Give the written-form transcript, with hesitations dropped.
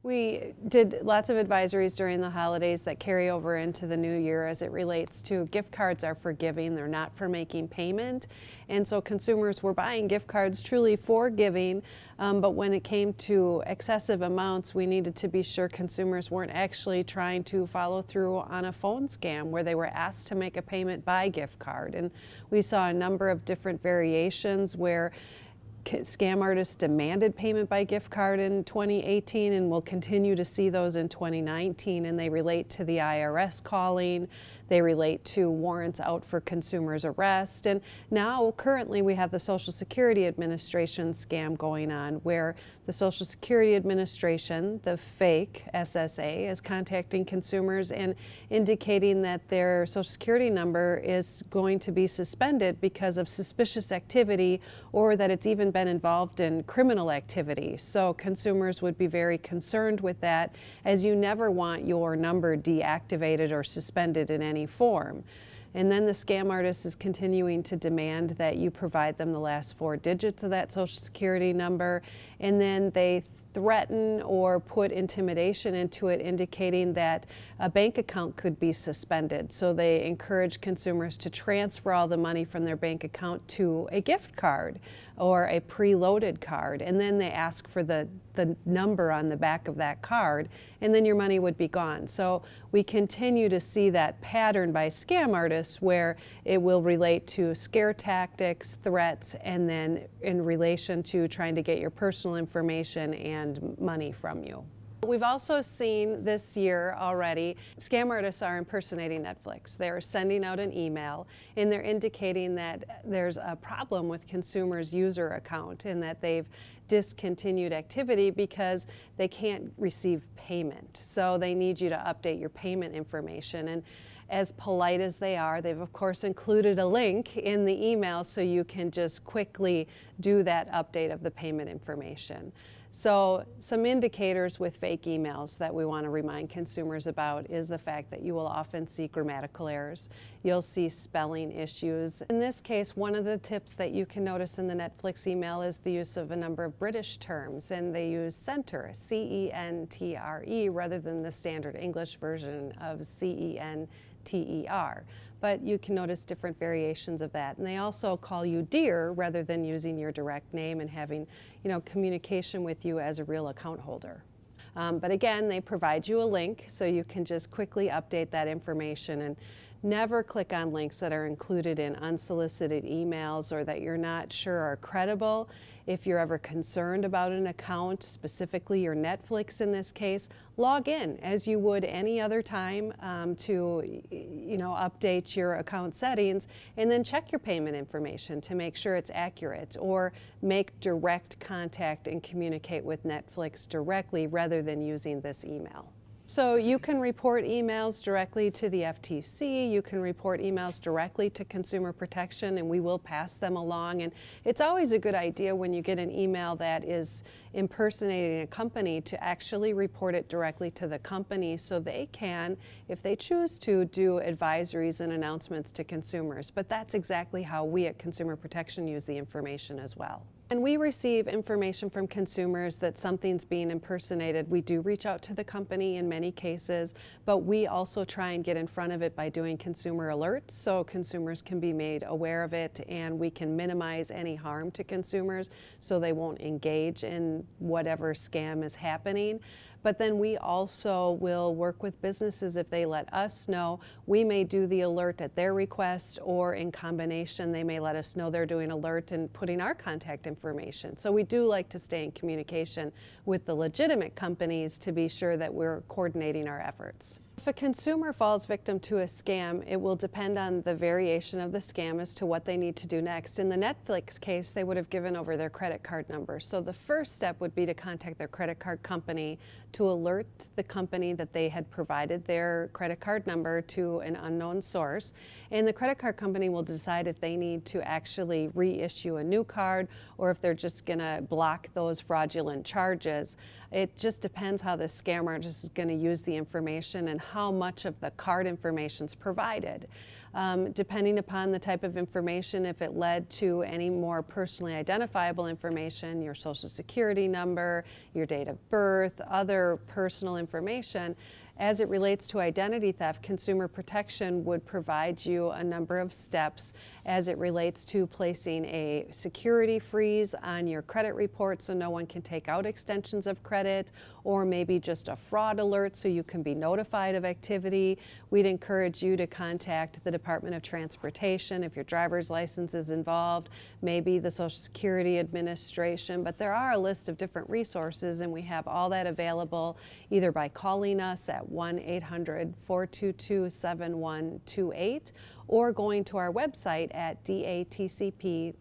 We did lots of advisories during the holidays that carry over into the new year as it relates to gift cards are for giving, they're not for making payment. And so consumers were buying gift cards truly for giving, but when it came to excessive amounts, we needed to be sure consumers weren't actually trying to follow through on a phone scam where they were asked to make a payment by gift card. And we saw a number of different variations where scam artists demanded payment by gift card in 2018, and we'll continue to see those in 2019, and they relate to the IRS calling, they relate to warrants out for consumers' arrest, and now currently we have the Social Security Administration scam going on where the Social Security Administration, the fake SSA, is contacting consumers and indicating that their Social Security number is going to be suspended because of suspicious activity or that it's even been involved in criminal activity. So consumers would be very concerned with that, as you never want your number deactivated or suspended in any form. And then the scam artist is continuing to demand that you provide them the last 4 digits of that Social Security number, and then they threaten or put intimidation into it, indicating that a bank account could be suspended. So they encourage consumers to transfer all the money from their bank account to a gift card or a preloaded card, and then they ask for the number on the back of that card, and then your money would be gone. So we continue to see that pattern by scam artists where it will relate to scare tactics, threats, and then in relation to trying to get your personal information and money from you. We've also seen this year already, scam artists are impersonating Netflix. They're sending out an email and they're indicating that there's a problem with consumers' user account and that they've discontinued activity because they can't receive payment. So they need you to update your payment information. And as polite as they are, they've of course included a link in the email so you can just quickly do that update of the payment information. So some indicators with fake emails that we want to remind consumers about is the fact that you will often see grammatical errors. You'll see spelling issues. In this case, one of the tips that you can notice in the Netflix email is the use of a number of British terms, and they use center, C-E-N-T-R-E, rather than the standard English version of C-E-N-T-E-R. But you can notice different variations of that. And they also call you dear rather than using your direct name and having, communication with you as a real account holder. But again, they provide you a link so you can just quickly update that information, and never click on links that are included in unsolicited emails or that you're not sure are credible. If you're ever concerned about an account, specifically your Netflix in this case, log in as you would any other time to update your account settings, and then check your payment information to make sure it's accurate, or make direct contact and communicate with Netflix directly rather than using this email. So you can report emails directly to the FTC, you can report emails directly to Consumer Protection, and we will pass them along. And it's always a good idea when you get an email that is impersonating a company to actually report it directly to the company so they can, if they choose to, do advisories and announcements to consumers. But that's exactly how we at Consumer Protection use the information as well. And we receive information from consumers that something's being impersonated. We do reach out to the company in many cases, but we also try and get in front of it by doing consumer alerts so consumers can be made aware of it, and we can minimize any harm to consumers so they won't engage in whatever scam is happening. But then we also will work with businesses if they let us know. We may do the alert at their request, or in combination they may let us know they're doing alert and putting our contact information. So we do like to stay in communication with the legitimate companies to be sure that we're coordinating our efforts. If a consumer falls victim to a scam, it will depend on the variation of the scam as to what they need to do next. In the Netflix case, they would have given over their credit card number. So the first step would be to contact their credit card company to alert the company that they had provided their credit card number to an unknown source. And the credit card company will decide if they need to actually reissue a new card or if they're just going to block those fraudulent charges. It just depends how the scam artist is going to use the information and how much of the card information is provided. Depending upon the type of information, if it led to any more personally identifiable information, your social security number, your date of birth, other personal information, as it relates to identity theft, Consumer Protection would provide you a number of steps as it relates to placing a security freeze on your credit report so no one can take out extensions of credit, or maybe just a fraud alert so you can be notified of activity. We'd encourage you to contact the Department of Transportation if your driver's license is involved, maybe the Social Security Administration, but there are a list of different resources, and we have all that available either by calling us at 1-800-422-7128 or going to our website at datcp.wi.gov.